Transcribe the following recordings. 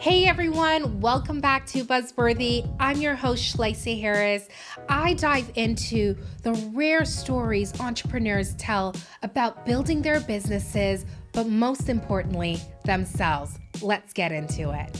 Hey everyone, welcome back to Buzzworthy. I'm your host, Shlacey Harris. I dive into the rare stories entrepreneurs tell about building their businesses, but most importantly, themselves. Let's get into it.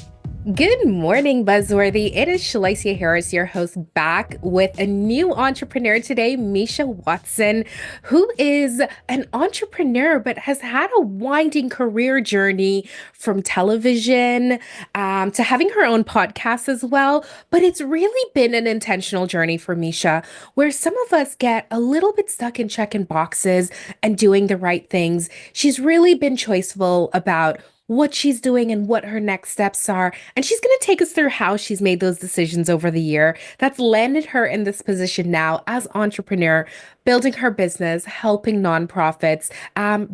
Good morning, Buzzworthy. It is Shalacia Harris, your host, back with a new entrepreneur today, Meisha Watson, who is an entrepreneur but has had a winding career journey from television to having her own podcast as well. But it's really been an intentional journey for Meisha, where some of us get a little bit stuck in checking boxes and doing the right things. She's really been choiceful about what she's doing and what her next steps are. And she's going to take us through how she's made those decisions over the year that's landed her in this position now as entrepreneur, building her business, helping nonprofits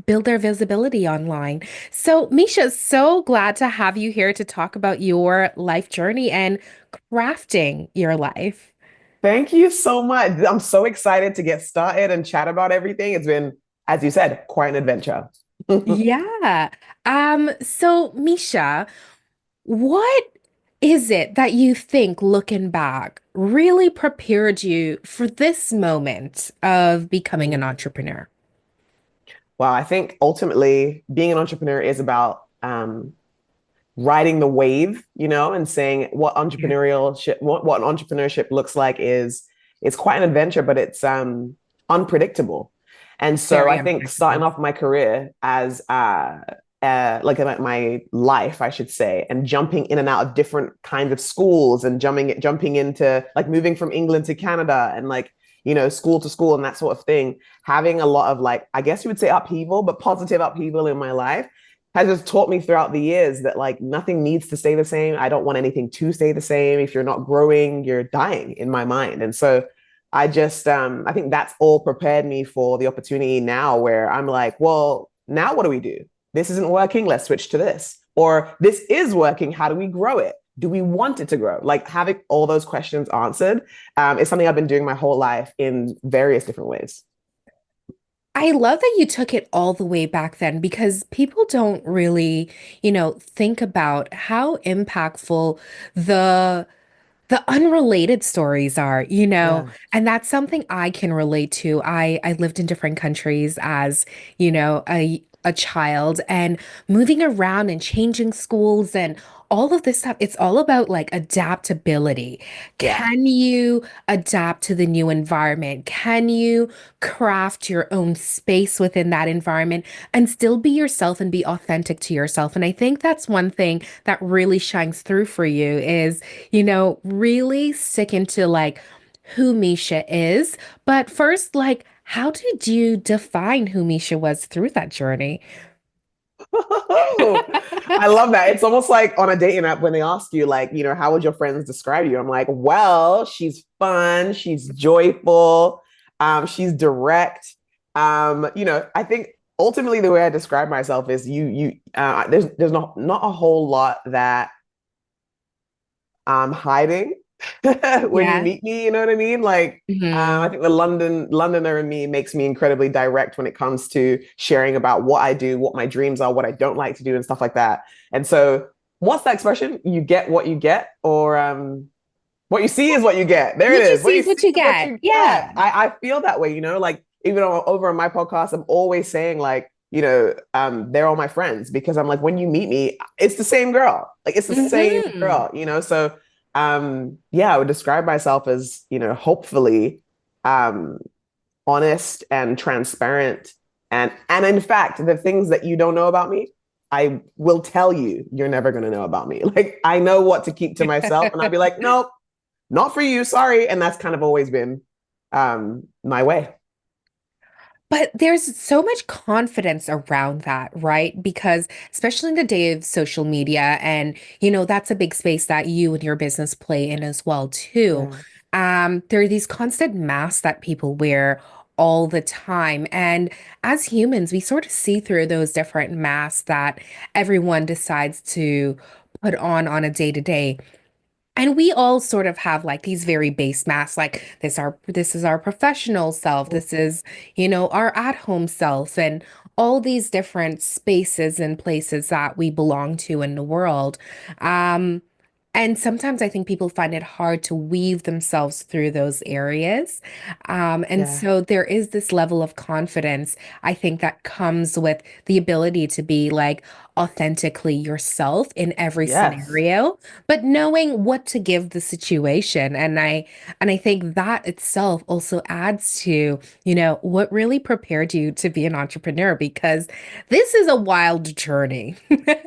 build their visibility online. So, Misha, so glad to have you here to talk about your life journey and crafting your life. Thank you so much. I'm so excited to get started and chat about everything. It's been, as you said, quite an adventure. Yeah. So Misha, what is it that you think, looking back, really prepared you for this moment of becoming an entrepreneur? Well, I think ultimately being an entrepreneur is about riding the wave, and saying Yeah. what an entrepreneurship looks like is it's quite an adventure, but it's unpredictable. And so Very I think starting unpredictable. off my career as like my life, I should say, and jumping in and out of different kinds of schools and jumping into like moving from England to Canada and like, school to school and that sort of thing, having a lot of like, I guess you would say upheaval, but positive upheaval in my life has just taught me throughout the years that like nothing needs to stay the same. I don't want anything to stay the same. If you're not growing, you're dying in my mind. And so I think that's all prepared me for the opportunity now where I'm like, well, now what do we do? This isn't working. Let's switch to this. Or this is working. How do we grow it? Do we want it to grow? Like having all those questions answered is something I've been doing my whole life in various different ways. I love that you took it all the way back then because people don't really, think about how impactful the the unrelated stories are, Yeah. and that's something I can relate to. I lived in different countries as, a child and moving around and changing schools and all of this stuff. It's all about like adaptability. Yeah. Can you adapt to the new environment? Can you craft your own space within that environment and still be yourself and be authentic to yourself? And I think that's one thing that really shines through for you is really stick into like who Misha is. But first, like, how did you define who Misha was through that journey? Oh, I love that. It's almost like on a dating app when they ask you, like, how would your friends describe you? I'm like, well, she's fun, she's joyful, she's direct. I think ultimately the way I describe myself is there's not a whole lot that I'm hiding when you Yeah. meet me, you know what I mean? Like, I Hmm. think the Londoner in me makes me incredibly direct when it comes to sharing about what I do, what my dreams are, what I don't like to do, and stuff like that. And so, what's that expression? You get what you get, or what you see is what you get. There it What you is. What see you is see what you is what get. you get. Yeah. I feel that way, like even over on my podcast, I'm always saying like, they're all my friends because I'm like, when you meet me, it's the same girl. Like it's the same Hmm. girl. So yeah, I would describe myself as, hopefully um honest and transparent. And in fact, the things that you don't know about me, I will tell you you're never gonna know about me. Like I know what to keep to myself, and I'd be like, nope, not for you, sorry. And that's kind of always been my way. But there's so much confidence around that, right? Because especially in the day of social media, and that's a big space that you and your business play in as well, too. Yeah. There are these constant masks that people wear all the time. And as humans, we sort of see through those different masks that everyone decides to put on a day to day. And we all sort of have like these very base masks, like this is our professional self, this is, our at-home self, and all these different spaces and places that we belong to in the world. Um, and sometimes I think people find it hard to weave themselves through those areas. And Yeah. so there is this level of confidence, I think, that comes with the ability to be like authentically yourself in every Yes. scenario, but knowing what to give the situation. And I think that itself also adds to, what really prepared you to be an entrepreneur because this is a wild journey.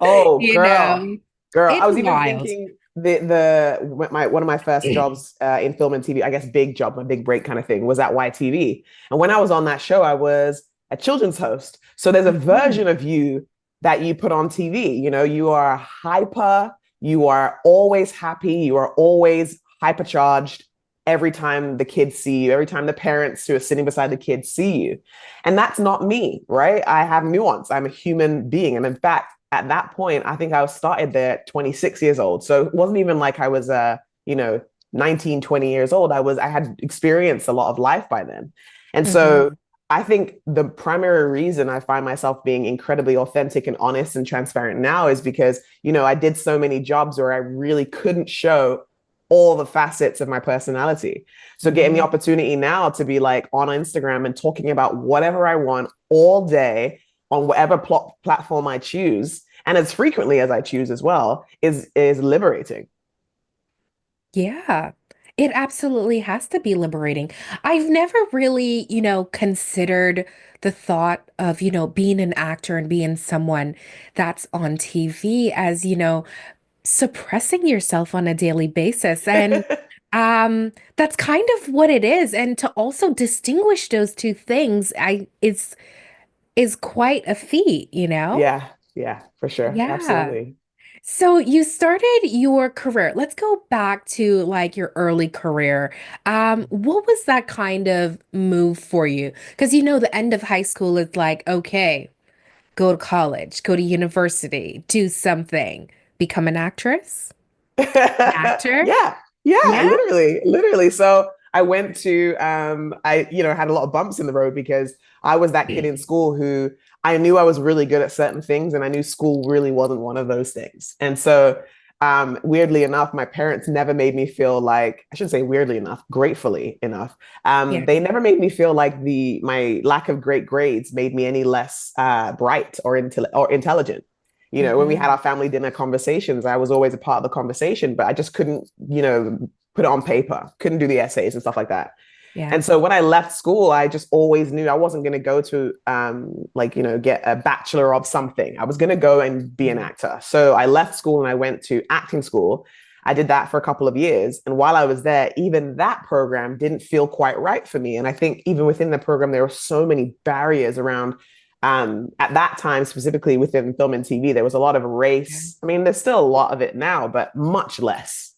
Oh, You girl, know, girl. I it's was even wild. thinking the my one of my first jobs in film and TV, I guess big job, my big break kind of thing, was at YTV. And when I was on that show, I was a children's host. So there's a version Mhm. of you that you put on TV. You know, you are hyper, you are always happy, you are always hypercharged every time the kids see you, every time the parents who are sitting beside the kids see you. And that's not me, right? I have nuance. I'm a human being. And in fact, at that point, I think I was started there at 26 years old. So it wasn't even like I was, 19, 20 years old. I had experienced a lot of life by then. And so Mhm. I think the primary reason I find myself being incredibly authentic and honest and transparent now is because, I did so many jobs where I really couldn't show all the facets of my personality. So getting the Mhm. opportunity now to be like on Instagram and talking about whatever I want all day on whatever platform I choose, and as frequently as I choose as well, is liberating. Yeah, it absolutely has to be liberating. I've never really, considered the thought of, being an actor and being someone that's on TV as, suppressing yourself on a daily basis. And that's kind of what it is. And to also distinguish those two things, I is quite a feat, you know? Yeah, yeah, for sure. Yeah. Absolutely. So you started your career. Let's go back to like your early career. What was that kind of move for you? Because the end of high school is like, okay, go to college, go to university, do something, become an actress, an actor. Yeah, yeah, Yeah. literally. So I went to I had a lot of bumps in the road because I was that kid in school who I knew I was really good at certain things and I knew school really wasn't one of those things. And so weirdly enough, my parents never made me feel like, I shouldn't say weirdly enough, gratefully enough. Yeah. They never made me feel like my lack of great grades made me any less bright or intelligent. When we had Hmm. our family dinner conversations, I was always a part of the conversation, but I just couldn't, put it on paper, couldn't do the essays and stuff like that. Yeah. And so when I left school, I just always knew I wasn't going to go to get a bachelor of something. I was going to go and be an Yeah. actor. So I left school and I went to acting school. I did that for a couple of years. And while I was there, even that program didn't feel quite right for me. And I think even within the program, there were so many barriers around at that time, specifically within film and TV, there was a lot of Yeah. race. I mean, there's still a lot of it now, but much less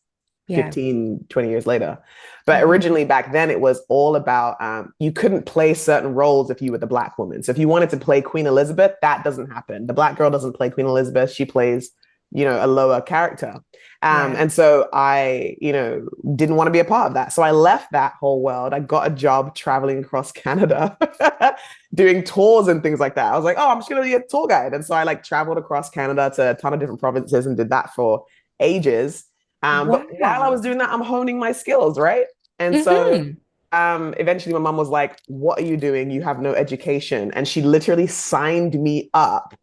Yeah. 15, 20 years later. But Hmm. originally back then, it was all about you couldn't play certain roles if you were the Black woman. So if you wanted to play Queen Elizabeth, that doesn't happen. The Black girl doesn't play Queen Elizabeth. She plays, a lower character. Yeah. And so I, didn't want to be a part of that. So I left that whole world. I got a job traveling across Canada, doing tours and things like that. I was like, oh, I'm just going to be a tour guide. And so I like traveled across Canada to a ton of different provinces and did that for ages. But while I Wow. was doing that, I'm honing my skills, right? And so Hmm. eventually my mom was like, what are you doing? You have no education. And she literally signed me up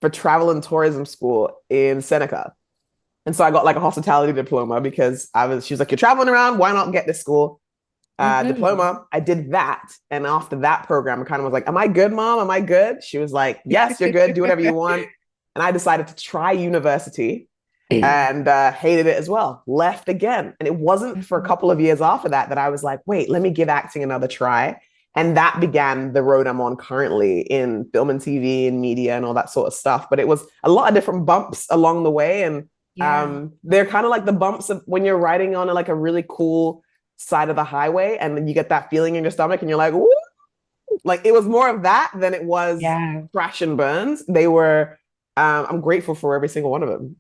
for travel and tourism school in Seneca. And so I got like a hospitality diploma because she was like, you're traveling around, why not get this school Hmm. diploma? I did that. And after that program, I kind of was like, am I good, mom? Am I good? She was like, yes, you're good. Do whatever you want. And I decided to try university and hated it as well. Left again. And it wasn't for a Mhm. couple of years after that I was like, wait, let me give acting another try. And that began the road I'm on currently in film and TV and media and all that sort of stuff. But it was a lot of different bumps along the way. And Yeah. they're kind of like the bumps of when you're riding on like a really cool side of the highway and then you get that feeling in your stomach and you're like, woo! Like it was more of that than it was Yeah. crash and burns. They were, I'm grateful for every single one of them.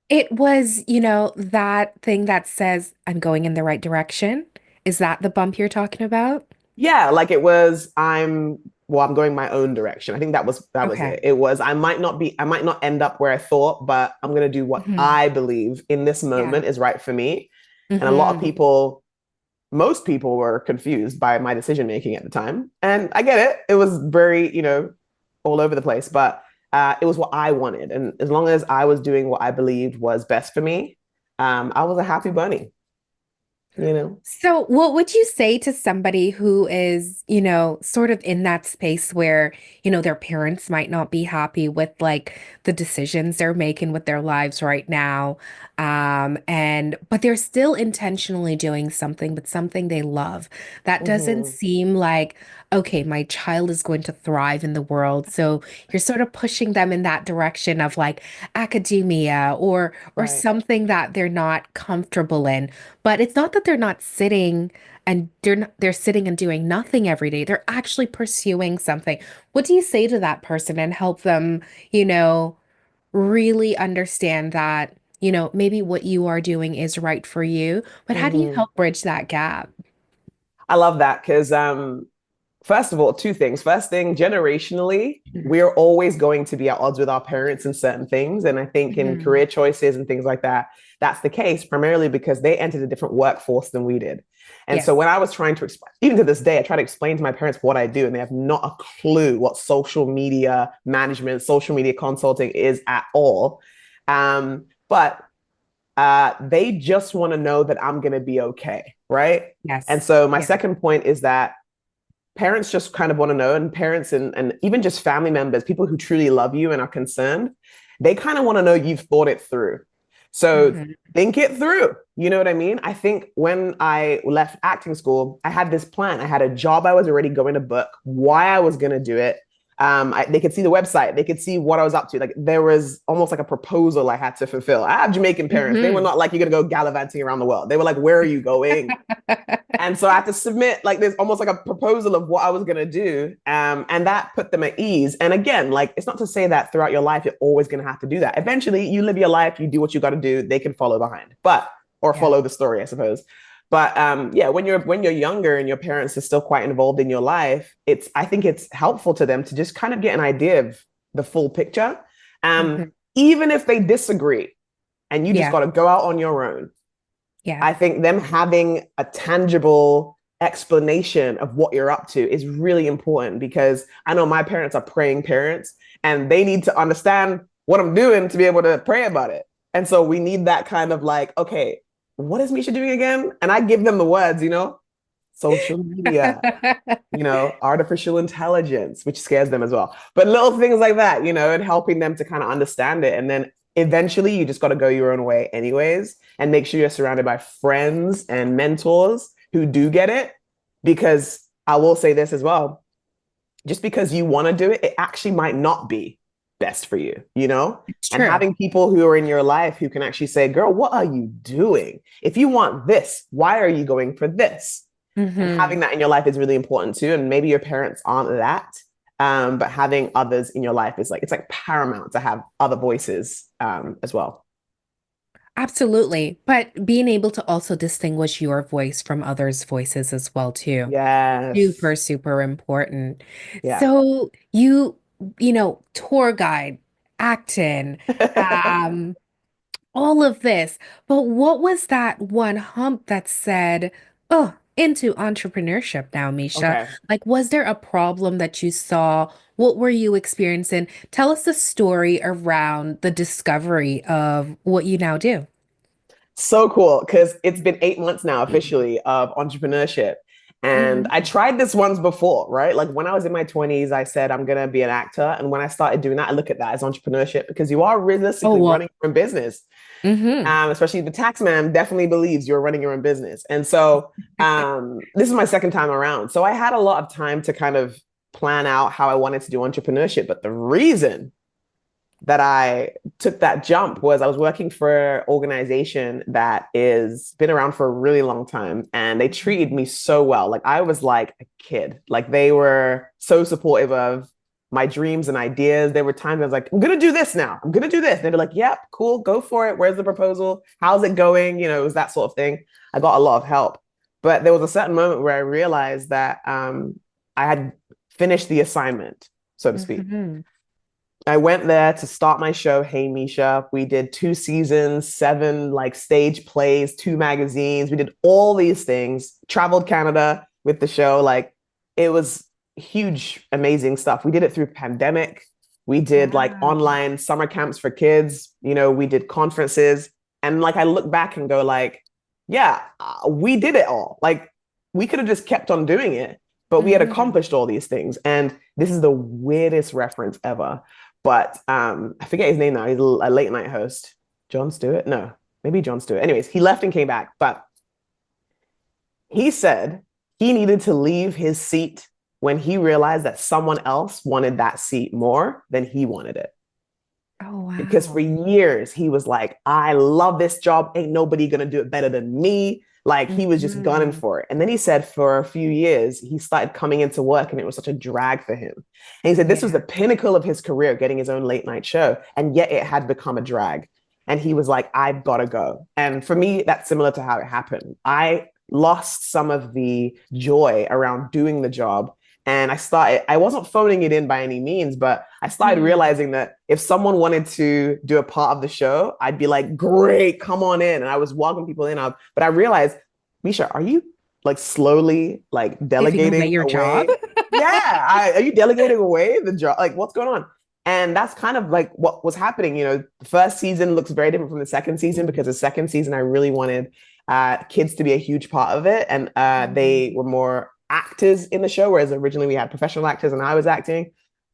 It was, that thing that says, I'm going in the right direction. Is that the bump you're talking about? Yeah, like it was, I'm well, I'm going my own direction. I think that was it. Okay. It was I might not end up where I thought, but I'm gonna do what Hmm. I believe in this Yeah. moment is right for me. And a lot of Hmm. people, most people were confused by my decision making at the time. And I get it. It was very, all over the place, but it was what I wanted. And as long as I was doing what I believed was best for me, I was a happy bunny, you know? So, what would you say to somebody who is, sort of in that space where, their parents might not be happy with like the decisions they're making with their lives right now, and but they're still intentionally doing something, but something they love. That doesn't Hmm. seem like, okay, my child is going to thrive in the world. So you're sort of pushing them in that direction of like academia or Right. something that they're not comfortable in. But it's not that they're not sitting and they're sitting and doing nothing every day. They're actually pursuing something. What do you say to that person and help them, you know, really understand that, maybe what you are doing is right for you, but how do you Hmm. help bridge that gap? I love that because first of all, two things. First thing, generationally, we're always going to be at odds with our parents in certain things. And I think in Mhm. career choices and things like that, that's the case primarily because they entered a different workforce than we did. And so Yes. when I was trying to explain, even to this day, I try to explain to my parents what I do, and they have not a clue what social media management, social media consulting is at all. But they just want to know that I'm going to be okay. Right. And Yes. so my Yeah. second point is that parents just kind of want to know, and parents and even just family members, people who truly love you and are concerned, they kind of want to know you've thought it through. So Hmm. think it through. You know what I mean? I think when I left acting school, I had this plan. I had a job I was already going to book, why I was going to do it. They could see the website. They could see what I was up to. Like there was almost like a proposal I had to fulfill. I have Jamaican parents. They were Hmm. not like, you're going to go gallivanting around the world. They were like, where are you going? And so I had to submit like there's almost like a proposal of what I was gonna do, and that put them at ease. And again, like it's not to say that throughout your life you're always gonna have to do that. Eventually, you live your life, you do what you got to do. They can follow behind, but or Yeah. follow the story, I suppose. But yeah, when you're younger and your parents are still quite involved in your life, I think it's helpful to them to just kind of get an idea of the full picture, um, Hmm. even if they disagree, and you just Yeah. got to go out on your own. Yeah. I think them having a tangible explanation of what you're up to is really important because I know my parents are praying parents and they need to understand what I'm doing to be able to pray about it. And so we need that kind of like, okay, what is Meisha doing again? And I give them the words, social media, artificial intelligence, which scares them as well. But little things like that, and helping them to kind of understand it. And then eventually you just got to go your own way, anyways, and make sure you're surrounded by friends and mentors who do get it. Because I will say this as well, just because you want to do it, it actually might not be best for you. It's And true. having people who are in your life who can actually say, girl, what are you doing? If you want this, why are you going for this? And Hmm. having that in your life is really important too. And maybe your parents aren't that, but having others in your life is like it's like paramount to have other voices as well. Absolutely. But being able to also distinguish your voice from others' voices as well, too. Yes. Super, super important. Yeah. So tour guide, acting, um, all of this. But what was that one hump that said, oh, into entrepreneurship now, Misha? Okay. Like, was there a problem that you saw? What were you experiencing? Tell us the story around the discovery of what you now do. So cool because it's been 8 months now officially of entrepreneurship. And Hmm. I tried this once before, right? Like when I was in my 20s, I said, I'm going to be an actor. And when I started doing that, I look at that as entrepreneurship because you are Oh, realistically running well. your own business. Hmm. Especially the tax man definitely believes you're running your own business. And so this is my second time around. So I had a lot of time to kind of plan out how I wanted to do entrepreneurship. But the reason that I took that jump was I was working for an organization that is been around for a really long time and they treated me so well. Like I was like a kid. Like they were so supportive of my dreams and ideas. There were times I was like, I'm gonna do this now. I'm gonna do this. And they'd be like, yep, cool, go for it. Where's the proposal? How's it going? It was that sort of thing. I got a lot of help. But there was a certain moment where I realized that I had finish the assignment, so to speak. Mhm. I went there to start my show, Hey Meisha. We did 2 seasons, seven like stage plays, 2 magazines. We did all these things, traveled Canada with the show. Like it was huge, amazing stuff. We did it through pandemic. We did like Wow. online summer camps for kids. We did conferences. And like I look back and go like, yeah, we did it all. Like we could have just kept on doing it, but we had Mhm. accomplished all these things. And this is the weirdest reference ever. But I forget his name now. He's a late night host. Jon Stewart? No, maybe Jon Stewart. Anyways, he left and came back. But he said he needed to leave his seat when he realized that someone else wanted that seat more than he wanted it. Oh, Because for wow. years he was like, I love this job. Ain't nobody gonna do it better than me. Like he was just gunning Mhm. for it. And then he said for a few years, he started coming into work and it was such a drag for him. And he said this was Yeah. the pinnacle of his career, getting his own late night show. And yet it had become a drag. And he was like, I've got to go. And for me, that's similar to how it happened. I lost some of the joy around doing the job. And I wasn't phoning it in by any means, but I started Mhm. realizing that if someone wanted to do a part of the show, I'd be like, great, come on in. And I was welcoming people in. But I realized, Meisha, are you like slowly like Giving away delegating your job? away? Yeah. Are you delegating away the job? Like, what's going on? And that's kind of like what was happening. The first season looks very different from the second season because the second season, I really wanted kids to be a huge part of it. And they were more actors in the show, whereas originally we had professional actors and I was acting.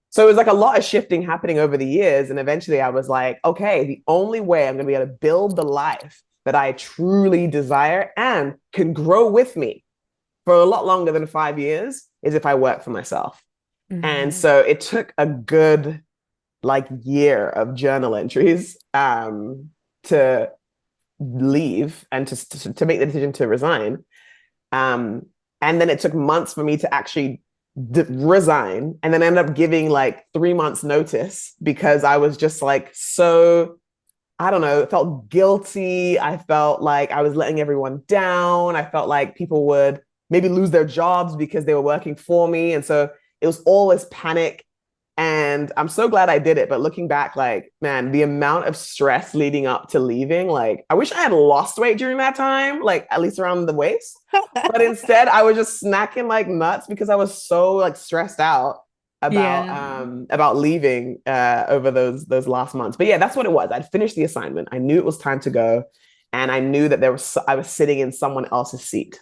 So it was like a lot of shifting happening over the years. And eventually I was like, okay, the only way I'm going to be able to build the life that I truly desire and can grow with me for a lot longer than 5 years is if I work for myself. And Mhm. so it took a good like year of journal entries to leave and to make the decision to resign. Um, and then it took months for me to actually resign and then end up giving like 3 months notice because I was just like, so I don't know, felt guilty. I felt like I was letting everyone down. I felt like people would maybe lose their jobs because they were working for me. And so it was always panic. And I'm so glad I did it. But looking back, like, man, the amount of stress leading up to leaving, like, I wish I had lost weight during that time, like, at least around the waist. But instead, I was just snacking like nuts because I was so like stressed out Yeah. about leaving over those last months. But yeah, that's what it was. I'd finished the assignment. I knew it was time to go, and I knew that I was sitting in someone else's seat.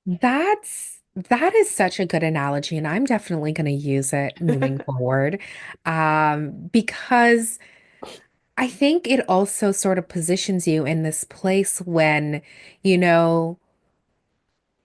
That is such a good analogy, and I'm definitely going to use it moving forward. Because I think it also sort of positions you in this place when, you know,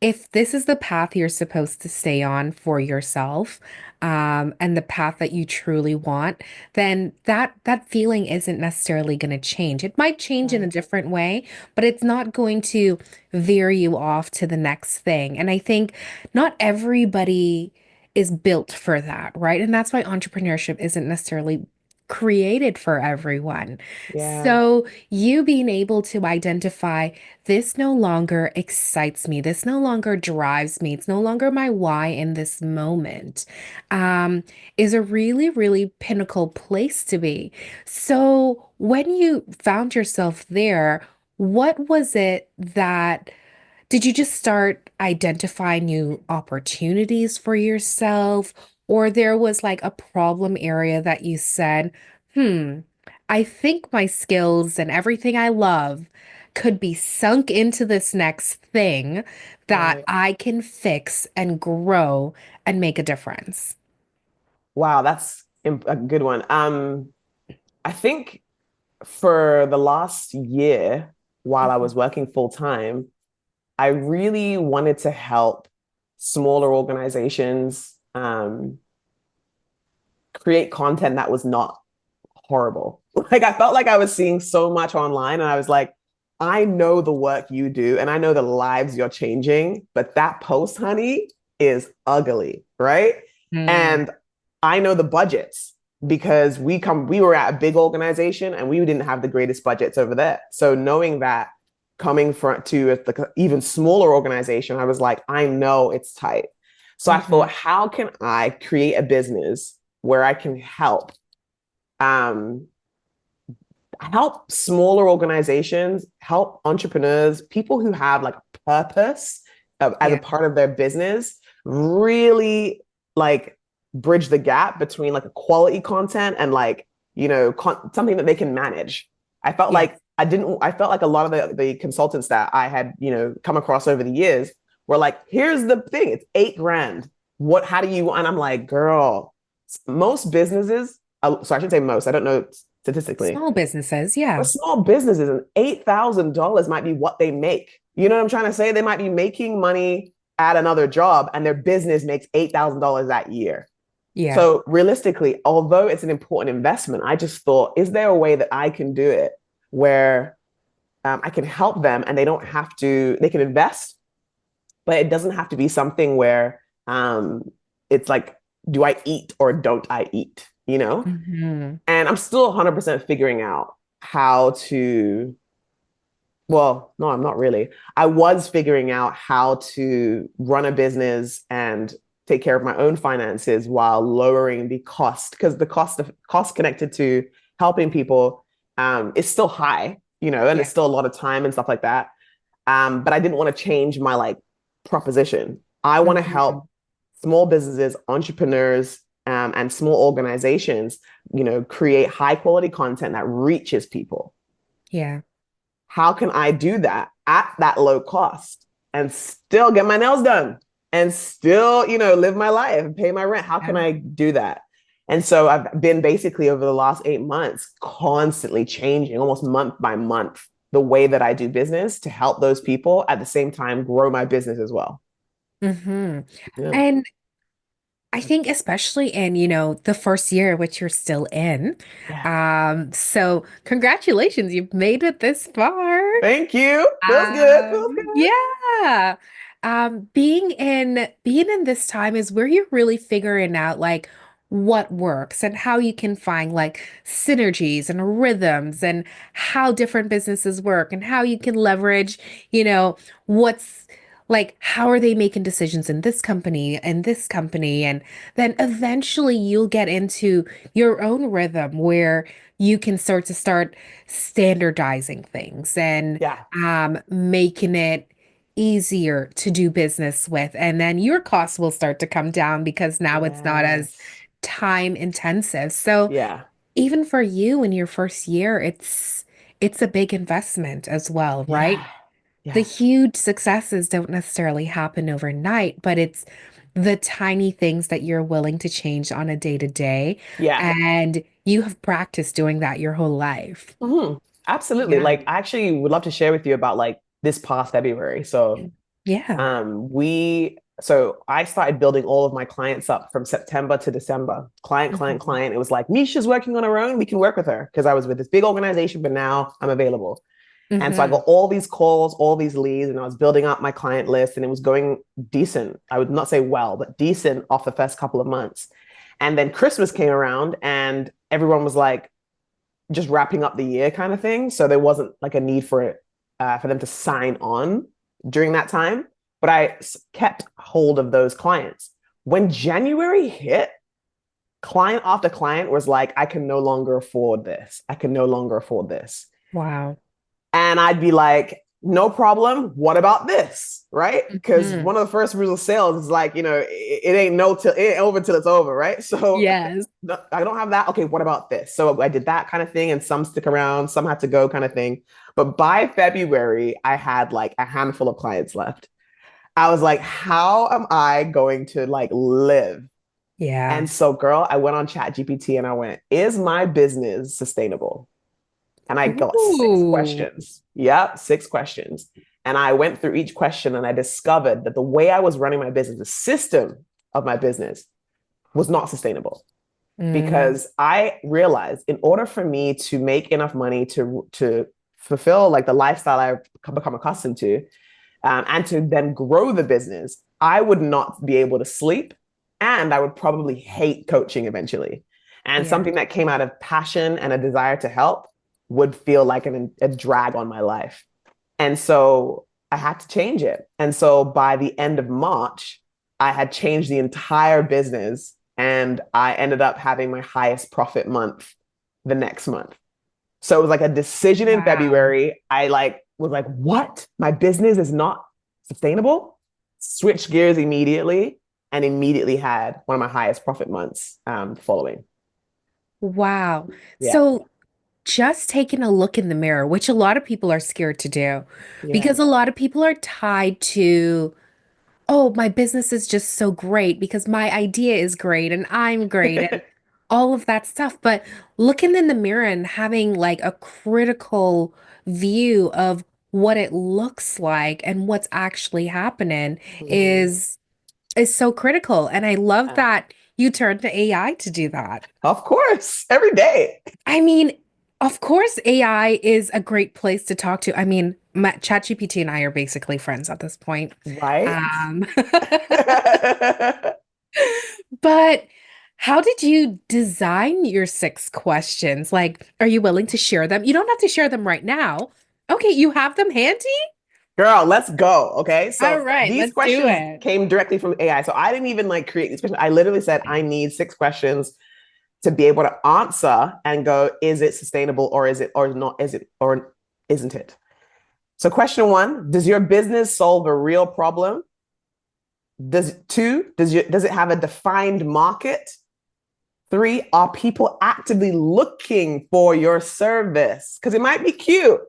if this is the path you're supposed to stay on for yourself, and the path that you truly want, then that feeling isn't necessarily going to change. It might change in a Right. different way, but it's not going to veer you off to the next thing. And I think not everybody is built for that, right? And that's why entrepreneurship isn't necessarily created for everyone. Yeah. So you being able to identify this no longer excites me. This no longer drives me. It's no longer my why in this moment. Um, is a really, really pinnacle place to be. So when you found yourself there, what was it that did you just start identifying new opportunities for yourself? Or there was like a problem area that you said, hmm, I think my skills and everything I love could be sunk into this next thing that Right. I can fix and grow and make a difference. Wow, that's a good one. I think for the last year, while I Mhm. was working full time, I really wanted to help smaller organizations create content that was not horrible. Like I felt like I was seeing so much online and I was like, I know the work you do and I know the lives you're changing, but that post, honey, is ugly, right? Mm. And I know the budgets because we were at a big organization and we didn't have the greatest budgets over there. So knowing that coming from to the even smaller organization, I was like, I know it's tight. So I thought, how can I create a business where I can um, help smaller organizations, help entrepreneurs, people who have like a purpose as a Yeah. part of their business, really like bridge the gap between like a quality content and like, something that they can manage. I felt Yeah. like I felt like a lot of the consultants that I had, come across over the years were like, here's the thing, it's 8 grand. How do you, and I'm like, girl, most businesses, so I shouldn't say most, I don't know statistically, Small businesses. but Yeah. small businesses and $8,000 might be what they make. You know what I'm trying to say? They might be making money at another job and their business makes $8,000 that year. Yeah. So realistically, although it's an important investment, I just thought, is there a way that I can do it where I can help them and they don't have to, they can invest, but it doesn't have to be something where it's like, do I eat or don't I eat? Hmm. And I'm still 100% figuring out how to, well, no, I'm not really. I was figuring out how to run a business and take care of my own finances while lowering the cost, because the cost connected to helping people is still high, and Yeah. it's still a lot of time and stuff like that. But I didn't want to change my like proposition. I want to Hmm. help small businesses, entrepreneurs, and small organizations, create high quality content that reaches people. Yeah. How can I do that at that low cost and still get my nails done and still, live my life and pay my rent? How can Yeah. I do that? And so I've been basically over the last 8 months constantly changing almost month by month the way that I do business to help those people at the same time grow my business as well. Hmm. Yeah. And I think especially in, the first year, which you're still in. Yeah. So congratulations, you've made it this far. Thank you. Feels good. Feels good. Yeah. Being in this time is where you're really figuring out like what works and how you can find like synergies and rhythms and how different businesses work and how you can leverage, what's like how are they making decisions in this company and this company, and then eventually you'll get into your own rhythm where you can start standardizing things and Yeah. making it easier to do business with. And then your costs will start to come down because now it's not as Yes. time intensive. So Yeah. even for you in your first year, it's a big investment as well, right? Yeah. The Yes. huge successes don't necessarily happen overnight, but it's the tiny things that you're willing to change on a day to day. Yeah. And you have practiced doing that your whole life. Mhm. Absolutely. Yeah. Like, I actually would love to share with you about like this past February. Yeah. So I started building all of my clients up from September to December. Client, client, Mhm. client. It was like, Meisha's working on her own. We can work with her because I was with this big organization, but now I'm available. And so I Mhm. got all these calls, all these leads, and I was building up my client list, and it was going decent. I would not say well, but decent off the first couple of months. And then Christmas came around, and everyone was like, just wrapping up the year kind of thing. So there wasn't like a need for it for them to sign on during that time. But I kept hold of those clients. When January hit, client after client was like, I can no longer afford this. I can no longer afford this. Wow. And I'd be like, no problem. What about this? Right? Because Mhm. one of the first rules of sales is like, it ain't no till it ain't over till it's over, right? So Yes. no, I don't have that. Okay, what about this? So I did that kind of thing, and some stick around, some had to go, kind of thing. But by February, I had like a handful of clients left. I was like, how am I going to like live? Yeah. And so, girl, I went on Chat GPT and I went, is my business sustainable? And I got 6 Ooh. questions. Yep, 6 questions. And I went through each question and I discovered that the way I was running my business, the system of my business was not sustainable, Mm. because I realized in order for me to make enough money to fulfill like the lifestyle I've become accustomed to, and to then grow the business, I would not be able to sleep, and I would probably hate coaching eventually. And Yeah. something that came out of passion and a desire to help would feel like a drag on my life. And so I had to change it. And so by the end of March, I had changed the entire business and I ended up having my highest profit month the next month. So it was like a decision in Wow. February. I like was like, what? My business is not sustainable? Switched gears immediately and immediately had one of my highest profit months following. Wow. Yeah. So just taking a look in the mirror, which a lot of people are scared to do, Yeah. because a lot of people are tied to, oh, my business is just so great because my idea is great and I'm great and all of that stuff. But looking in the mirror and having like a critical view of what it looks like and what's actually happening Mhm. is so critical. And I love Yeah. that you turned to AI to do that. Of course, every day. I mean, of course, AI is a great place to talk to. I mean, ChatGPT and I are basically friends at this point. Right? Um, but how did you design your 6 questions? Like, are you willing to share them? You don't have to share them right now. Okay, you have them handy? Girl, let's go. Okay. All So right, these let's do questions it. came directly from AI. So I didn't even like create these questions. I literally said, I need 6 questions to be able to answer and go, is it sustainable or is it or not? Is it or isn't it? So question one, does your business solve a real problem? Does it have a defined market? Three, are people actively looking for your service? Because it might be cute,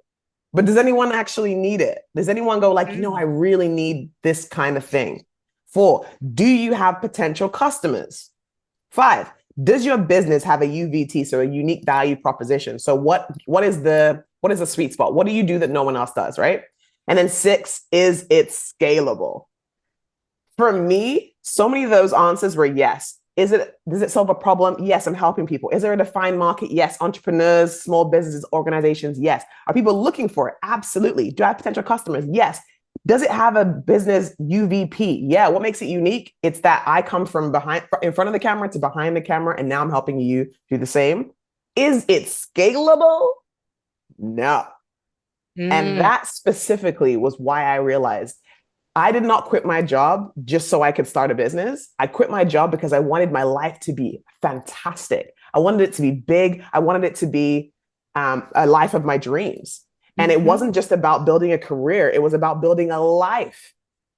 but does anyone actually need it? Does anyone go like, I Mm. really need this kind of thing? Four, do you have potential customers? Five, does your business have a UVT, so a unique value proposition? So what is the sweet spot? What do you do that no one else does, right? And then six, is it scalable? For me, so many of those answers were yes. Does it solve a problem? Yes, I'm helping people. Is there a defined market? Yes. Entrepreneurs, small businesses, organizations? Yes. Are people looking for it? Absolutely. Do I have potential customers? Yes. Does it have a business UVP? Yeah. What makes it unique? It's that I come from in front of the camera to behind the camera, and now I'm helping you do the same. Is it scalable? No. And Mm. that specifically was why I realized I did not quit my job just so I could start a business. I quit my job because I wanted my life to be fantastic. I wanted it to be big. I wanted it to be a life of my dreams. And it Hmm. wasn't just about building a career, it was about building a life.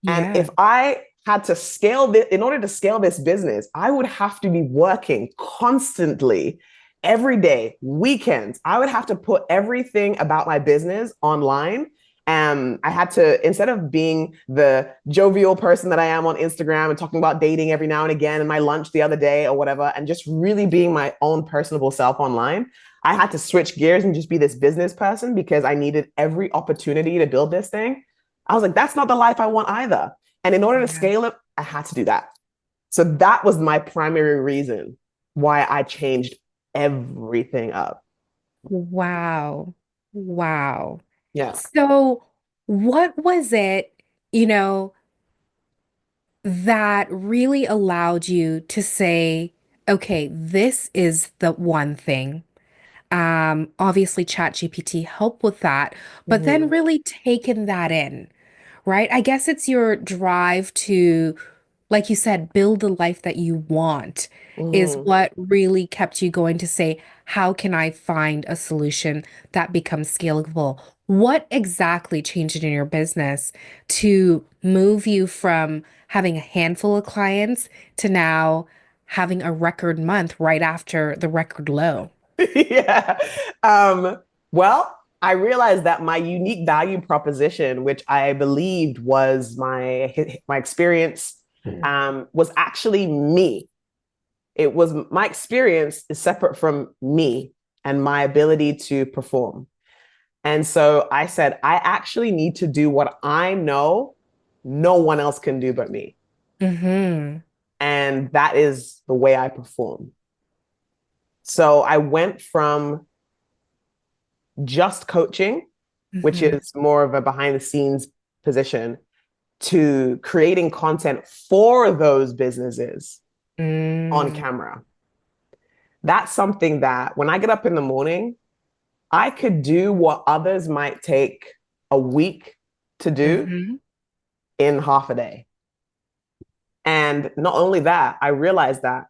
And Yeah. if I had to scale this, in order to scale this business, I would have to be working constantly every day, weekends. I would have to put everything about my business online. I had to, instead of being the jovial person that I am on Instagram and talking about dating every now and again and my lunch the other day or whatever, and just really being my own personable self online, I had to switch gears and just be this business person because I needed every opportunity to build this thing. I was like, that's not the life I want either. And in order to Yeah. scale it, I had to do that. So that was my primary reason why I changed everything up. Wow. Wow. Yeah. So, what was it, you know, that really allowed you to say, okay, this is the one thing? Obviously, ChatGPT helped with that, but then Mm-hmm. really taking that in, right? I guess it's your drive to, like you said, build the life that you want is Mm-hmm. what really kept you going to say, how can I find a solution that becomes scalable? What exactly changed in your business to move you from having a handful of clients to now having a record month right after the record low? Yeah. Well, I realized that my unique value proposition, which I believed was my experience, was actually me. It was my experience is separate from me and my ability to perform. And so I said, I actually need to do what I know no one else can do but me. Mm-hmm. And that is the way I perform. So I went from just coaching, which Mm-hmm. is more of a behind the scenes position, to creating content for those businesses on Mm. camera. That's something that when I get up in the morning, I could do what others might take a week to do Mm-hmm. in half a day. And not only that, I realized that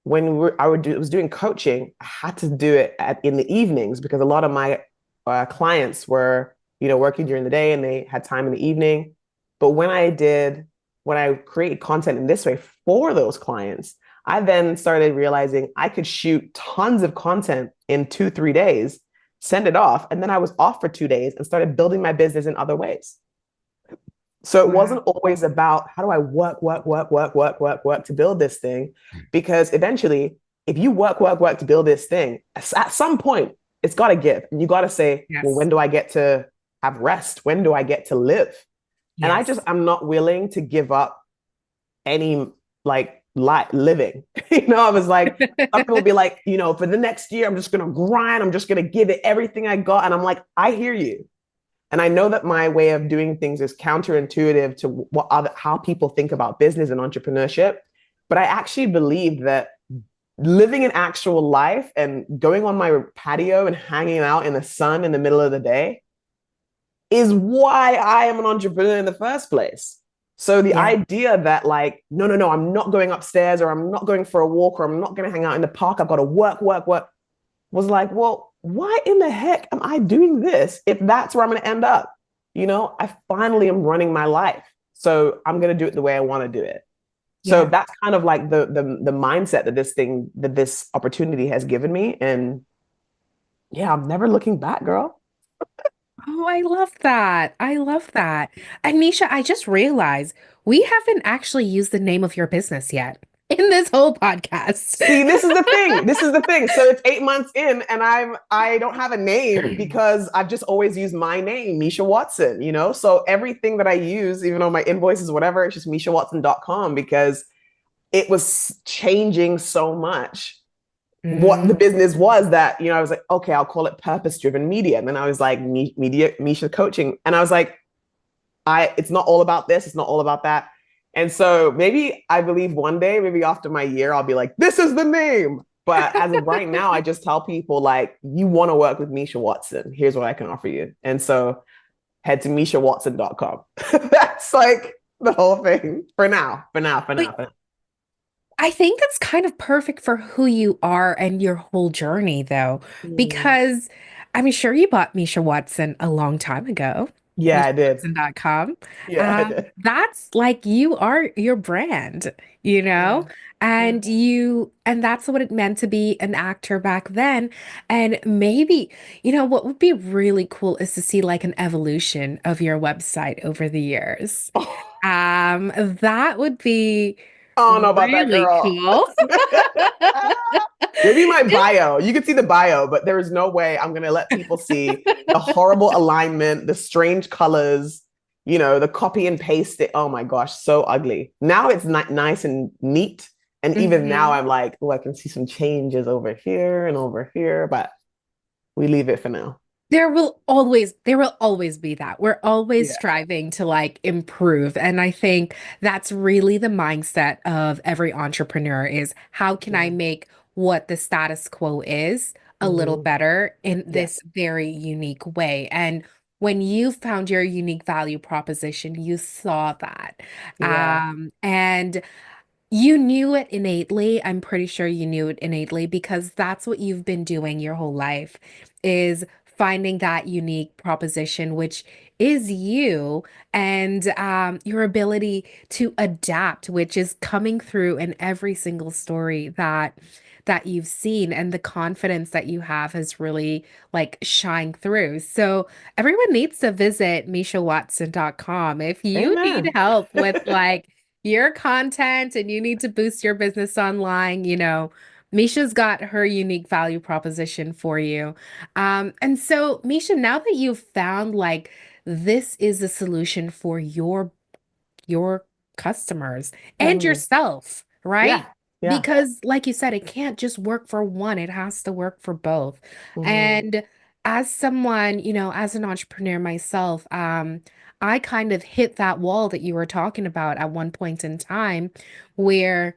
was doing coaching, I had to do it in the evenings because a lot of my clients were, working during the day and they had time in the evening. But when I created content in this way for those clients, I then started realizing I could shoot tons of content in 2, 3 days, send it off, and then I was off for 2 days and started building my business in other ways. So it Wow. wasn't always about how do I work to build this thing? Because eventually, if you work to build this thing, at some point, it's got to give. And you got to say, well, Yes. when do I get to have rest? When do I get to live? And Yes. I'm not willing to give up any living. I was like, some people will be like, for the next year, I'm just going to grind. I'm just going to give it everything I got. And I'm like, I hear you. And I know that my way of doing things is counterintuitive to how people think about business and entrepreneurship. But I actually believe that living an actual life and going on my patio and hanging out in the sun in the middle of the day is why I am an entrepreneur in the first place. So the Yeah. idea that like, no, I'm not going upstairs or I'm not going for a walk or I'm not going to hang out in the park. I've got to work, was like, well, why in the heck am I doing this if that's where I'm going to end up? I finally am running my life. So I'm going to do it the way I want to do it. So Yeah. that's kind of like the mindset that this opportunity has given me. And yeah, I'm never looking back, girl. Oh, I love that. I love that. And Meisha, I just realized we haven't actually used the name of your business yet in this whole podcast. See, this is the thing. This is the thing. So it's 8 months in, and I don't have a name because I've just always used my name, Meisha Watson, So everything that I use, even on my invoices, whatever, it's just MeishaWatson.com because it was changing so much. What the Mm, business was that, I was like, okay, I'll call it purpose-driven media. And then I was like, media, Meisha coaching. And I was like, it's not all about this, it's not all about that. And so maybe I believe one day, maybe after my year, I'll be like, this is the name. But as of right now, I just tell people like, you want to work with Meisha Watson. Here's what I can offer you. And so head to MeishaWatson.com. That's like the whole thing for now, for now, for but now, for now. I think that's kind of perfect for who you are and your whole journey, though, Mm. because I'm sure you bought Meisha Watson a long time ago. Yeah, I did. MeishaWatson.com. Yeah, I did. That's like you are your brand, you know? Yeah. Yeah. And that's what it meant to be an actor back then. And maybe, what would be really cool is to see like an evolution of your website over the years. That would be I don't know about that really girl. cool. Maybe my bio. You can see the bio, but there is no way I'm going to let people see the horrible alignment, the strange colors, the copy and paste it. Oh my gosh, so ugly. Now it's nice and neat. And even now Mhm. I'm like, oh, I can see some changes over here, but we leave it for now. There will always be that. We're always Yeah. striving to like improve. And I think that's really the mindset of every entrepreneur is how can I Yeah. make what the status quo is a little Hmm. better in Yeah. this very unique way. And when you found your unique value proposition, you saw that. Yeah. And you knew it innately. I'm pretty sure you knew it innately because that's what you've been doing your whole life is finding that unique proposition, which is you and your ability to adapt, which is coming through in every single story that you've seen and the confidence that you have has really like shine through. So everyone needs to visit MeishaWatson.com if you need Amen. help with like your content and you need to boost your business online, Misha's got her unique value proposition for you. And so, Misha, now that you've found like this is the solution for your customers and Mhm. yourself, right? Yeah. Yeah. Because, like you said, it can't just work for one, it has to work for both. Hmm. And as someone, as an entrepreneur myself, I kind of hit that wall that you were talking about at one point in time where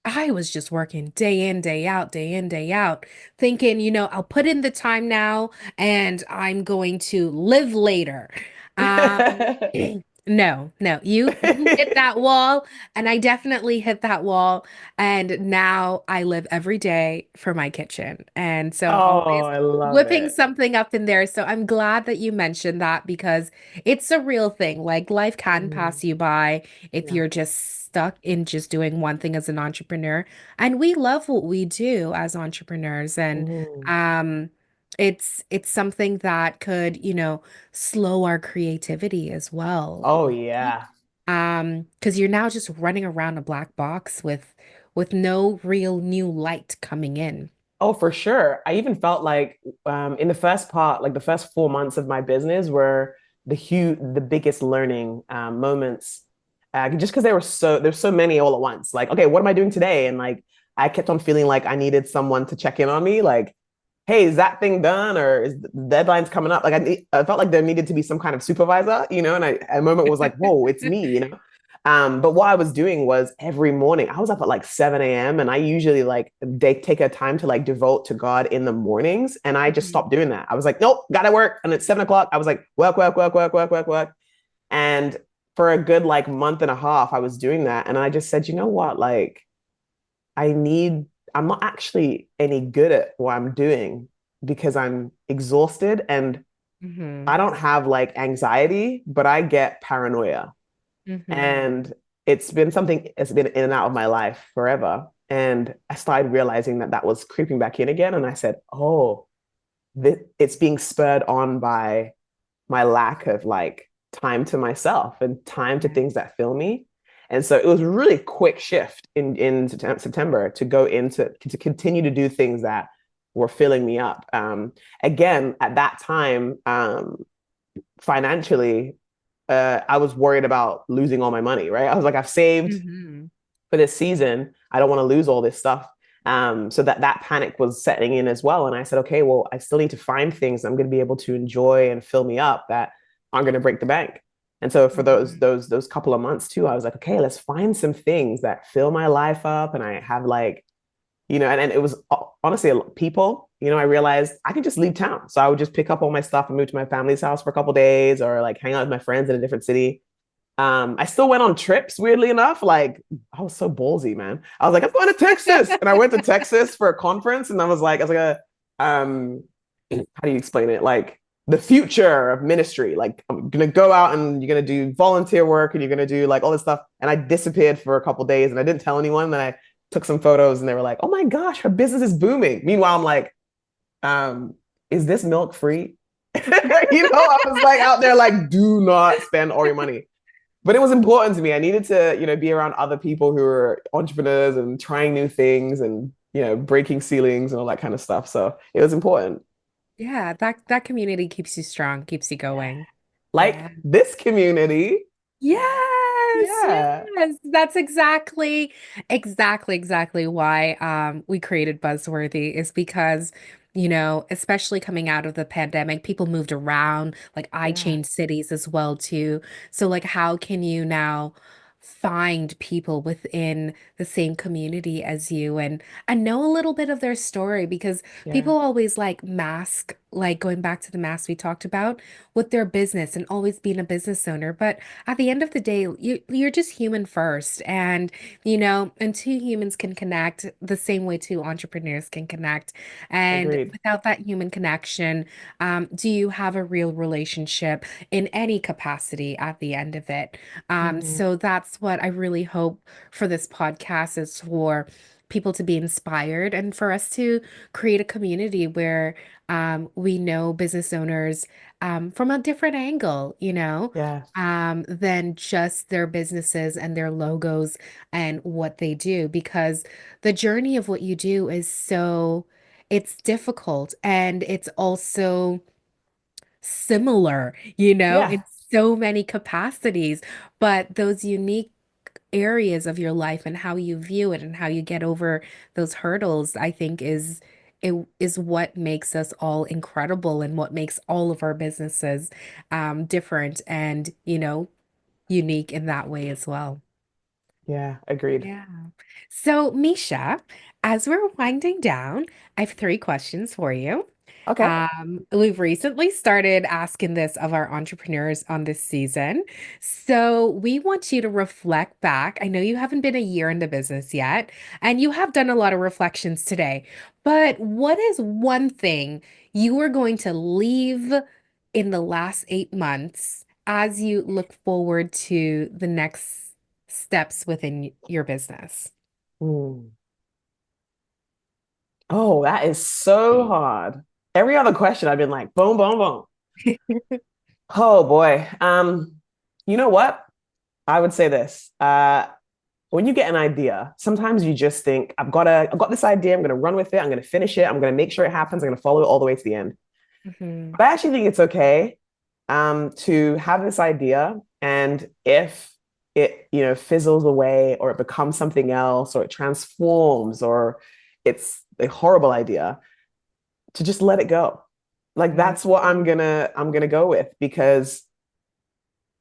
I was just working day in, day out, day in, day out, thinking, I'll put in the time now and I'm going to live later. Um, No, no, you hit that wall, and I definitely hit that wall. And now I live every day for my kitchen. And so I'm Oh, always I love whipping it. something up in there. So I'm glad that you mentioned that because it's a real thing. Like life can Mhm. pass you by if Yeah. you're just stuck in just doing one thing as an entrepreneur. And we love what we do as entrepreneurs. And Mhm. um it's something that could, slow our creativity as well. Oh yeah. Because you're now just running around a black box with no real new light coming in. Oh, for sure. I even felt like in the first part, like the first 4 months of my business were the biggest learning moments. Just because there's so many all at once. Like, okay, what am I doing today? And like I kept on feeling like I needed someone to check in on me. Like, hey, is that thing done or is the deadline's coming up? Like I felt like there needed to be some kind of supervisor, and a moment was like, whoa, it's me. But what I was doing was every morning, I was up at like 7 a.m. and I usually like take a time to like devote to God in the mornings. And I just Mhm. stopped doing that. I was like, nope, gotta work. And at 7 o'clock, I was like, work, work, work, work, work, work, work. And for a good like month and a half, I was doing that. And I just said, you know what? Like, I need, I'm not actually any good at what I'm doing because I'm exhausted and I Mhm. don't have like anxiety, but I get paranoia. Mhm. And it's been in and out of my life forever. And I started realizing that that was creeping back in again. And I said, oh, it's being spurred on by my lack of like time to myself and time to Yeah. things that fill me. And so it was a really quick shift in September to go into to continue to do things that were filling me up. Again, at that time, financially, I was worried about losing all my money, right? I was like, I've saved Mhm. for this season. I don't want to lose all this stuff. So that panic was setting in as well. And I said, okay, well, I still need to find things I'm going to be able to enjoy and fill me up that aren't going to break the bank. And so for Mhm. those couple of months too, I was like, okay, let's find some things that fill my life up. And I have like, and it was honestly people, I realized I could just leave town. So I would just pick up all my stuff and move to my family's house for a couple of days or like hang out with my friends in a different city. I still went on trips, weirdly enough. Like, I was so ballsy, man. I was like, I'm going to Texas. And I went to Texas for a conference, and I was like how do you explain it? Like the future of ministry. Like, I'm gonna go out and you're gonna do volunteer work and you're gonna do like all this stuff. And I disappeared for a couple of days and I didn't tell anyone. Then I took some photos and they were like, oh my gosh, her business is booming. Meanwhile, I'm like, um, is this milk free? I was like out there like, do not spend all your money, but it was important to me. I needed to, be around other people who are entrepreneurs and trying new things and, breaking ceilings and all that kind of stuff. So it was important. Yeah, that community keeps you strong, keeps you going. Like Yeah. this community. Yes, Yeah. yes. That's exactly why we created Buzzworthy is because, especially coming out of the pandemic, people moved around, like I Yeah. changed cities as well too. So like how can you now find people within the same community as you and know a little bit of their story because Yeah. people always like mask like going back to the mask we talked about with their business and always being a business owner, but at the end of the day, you're just human first. And two humans can connect the same way two entrepreneurs can connect. And Agreed. without that human connection, do you have a real relationship in any capacity at the end of it? Mhm. So that's what I really hope for this podcast is for people to be inspired and for us to create a community where we know business owners from a different angle, Yeah. than just their businesses and their logos and what they do. Because the journey of what you do is it's difficult and it's also similar, in Yeah. so many capacities. But those unique areas of your life and how you view it and how you get over those hurdles, I think is what makes us all incredible and what makes all of our businesses different and, unique in that way as well. Yeah. Agreed. Yeah. So, Misha, as we're winding down, I have three questions for you. Okay. We've recently started asking this of our entrepreneurs on this season. So we want you to reflect back. I know you haven't been a year in the business yet, and you have done a lot of reflections today, but what is one thing you are going to leave in the last 8 months as you look forward to the next steps within your business? Hmm. Oh, that is so hard. Every other question, I've been like, boom, boom, boom. Oh boy. You know what? I would say this. When you get an idea, sometimes you just think, I've got this idea, I'm gonna run with it, I'm gonna finish it, I'm gonna make sure it happens, I'm gonna follow it all the way to the end. Mhm. But I actually think it's okay to have this idea, and if it, fizzles away or it becomes something else or it transforms or it's a horrible idea, to just let it go. Like Mhm. that's what I'm gonna go with, because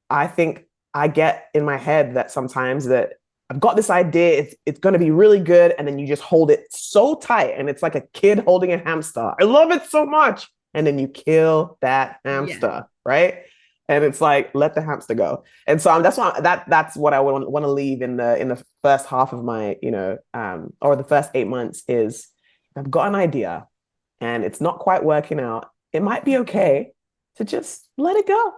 I think I get in my head that sometimes that I've got this idea, it's gonna be really good, and then you just hold it so tight, and it's like a kid holding a hamster. I love it so much, and then you kill that Yeah. hamster, right? And it's like let the hamster go. And so that's why that's what I want to leave in the first half of my or the first 8 months is I've got an idea and it's not quite working out. It might be okay to just let it go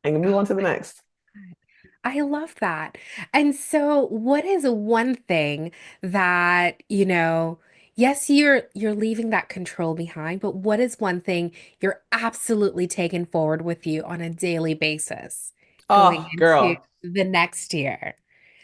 and move on Oh to the my next. God. I love that. And so what is one thing that, yes, you're leaving that control behind, but what is one thing you're absolutely taking forward with you on a daily basis going Oh, into girl. the next year?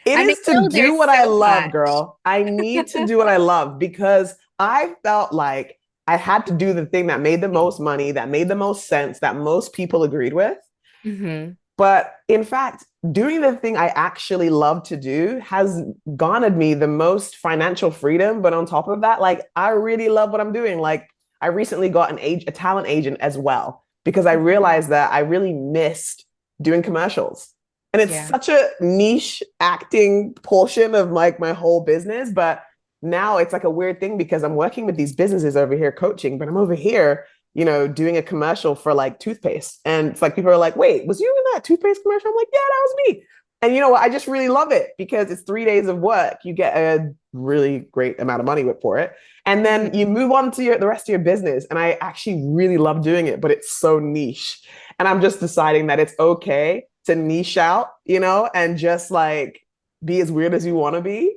It And I is to know do there's what I so love, much. girl. I need to do what I love because I felt like I had to do the thing that made the most money, that made the most sense, that most people agreed with. Hmm. But in fact, doing the thing I actually love to do has garnered me the most financial freedom. But on top of that, like I really love what I'm doing. Like I recently got a talent agent as well because I realized that I really missed doing commercials. And it's Yeah. such a niche acting portion of like my whole business. But now it's like a weird thing because I'm working with these businesses over here coaching, but I'm over here doing a commercial for like toothpaste. And it's like people are like, wait, was you in that toothpaste commercial? I'm like, yeah, that was me. And you know what? I just really love it because it's 3 days of work. You get a really great amount of money for it. And then Mhm. you move on to the rest of your business. And I actually really love doing it, but it's so niche. And I'm just deciding that it's okay to niche out, and just like be as weird as you want to be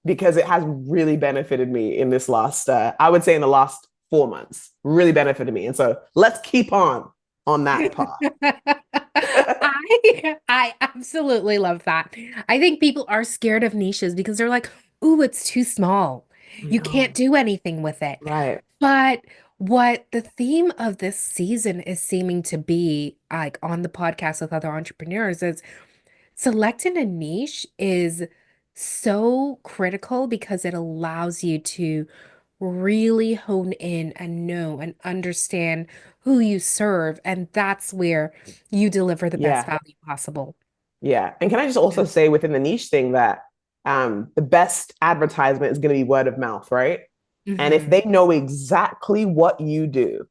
because it has really benefited me in this last, I would say in the last 4 months, really benefited me. And so let's keep on that path. I absolutely love that. I think people are scared of niches because they're like, "Ooh, it's too small. I You can't know. do anything with it." Right. But what the theme of this season is seeming to be, like on the podcast with other entrepreneurs, is selecting a niche is so critical because it allows you to really hone in and know and understand who you serve. And that's where you deliver the best Yeah. value possible. Yeah. And can I just Yeah. also say within the niche thing that the best advertisement is going to be word of mouth, right? And if Hmm. they know exactly what you do,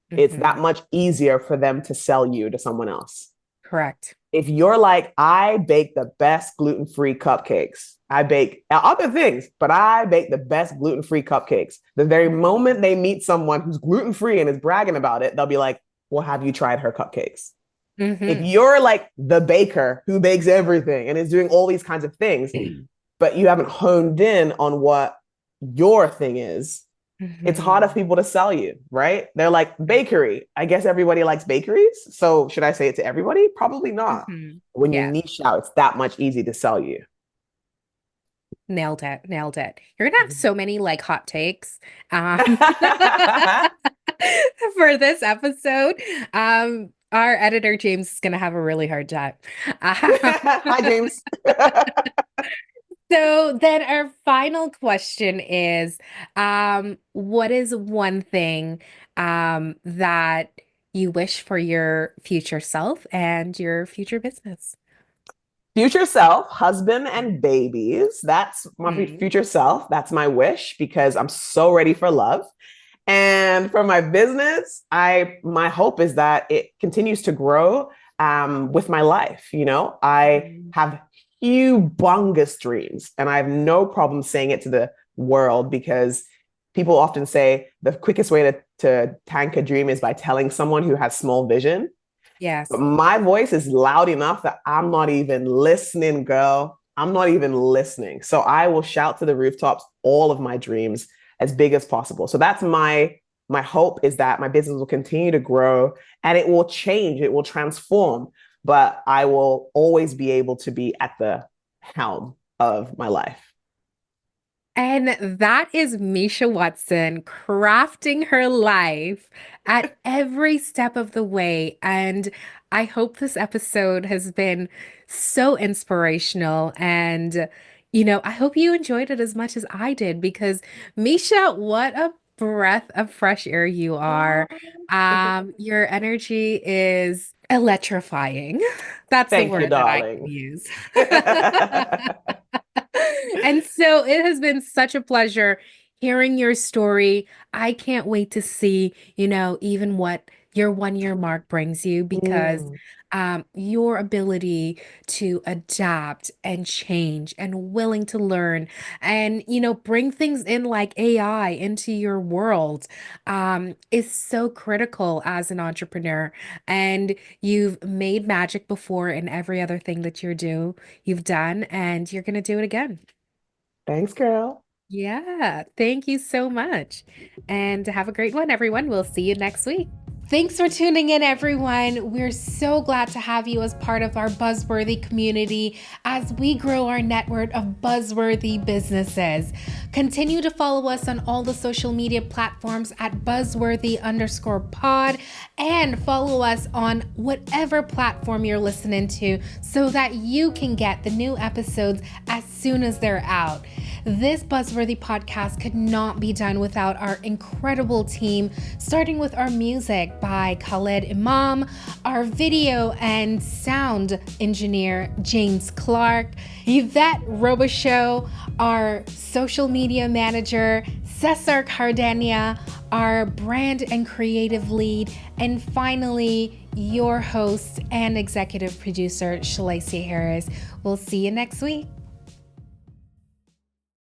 it's Hmm. that much easier for them to sell you to someone else. Correct. If you're like, I bake the best gluten-free cupcakes, I bake other things, but I bake the best gluten-free cupcakes. The very moment they meet someone who's gluten-free and is bragging about it, they'll be like, well, have you tried her cupcakes? If Hmm. you're like the baker who bakes everything and is doing all these kinds of things, but you haven't honed in on what your thing is, it's harder for Hmm. people to sell you, right? They're like, bakery. I guess everybody likes bakeries. So should I say it to everybody? Probably not. Hmm. When you Yes. niche out, it's that much easy to sell you. Nailed it. Nailed it. You're gonna have so many like hot takes um for this episode. Our editor James is gonna have a really hard time. Hi, James. So then our final question is, what is one thing that you wish for your future self and your future business? Future self, husband and babies. That's my Mhm. future self. That's my wish because I'm so ready for love. And for my business, my hope is that it continues to grow with my life. You know, I have humongous dreams, and I have no problem saying it to the world because people often say the quickest way to tank a dream is by telling someone who has small vision. But Yes. my voice is loud enough that I'm not even listening, girl. I'm not even listening. So I will shout to the rooftops all of my dreams as big as possible. So that's my hope, is that my business will continue to grow and it will change, it will transform, but I will always be able to be at the helm of my life. And that is Meisha Watson crafting her life at every step of the way. And I hope this episode has been so inspirational. And, I hope you enjoyed it as much as I did because, Meisha, what a breath of fresh air you are. Your energy is electrifying. That's the Thank you, word that I can darling. use. And so it has been such a pleasure hearing your story. I can't wait to see, even what your 1 year mark brings you because Mm, your ability to adapt and change and willing to learn and, bring things in like AI into your world is so critical as an entrepreneur. And you've made magic before in every other thing that you've done, and you're going to do it again. thanks, girl. Yeah, thank you so much. And have a great one, everyone. We'll see you next week. Thanks for tuning in, everyone. We're so glad to have you as part of our Buzzworthy community as we grow our network of buzzworthy businesses. Continue to follow us on all the social media platforms at buzzworthy_pod and follow us on whatever platform you're listening to so that you can get the new episodes as soon as they're out. This Buzzworthy podcast could not be done without our incredible team, starting with our music by Khaled Imam, our video and sound engineer, James Clark, Yvette Robichaux, our social media manager, Cesar Cardania, our brand and creative lead, and finally, your host and executive producer, Shalacia Harris. We'll see you next week.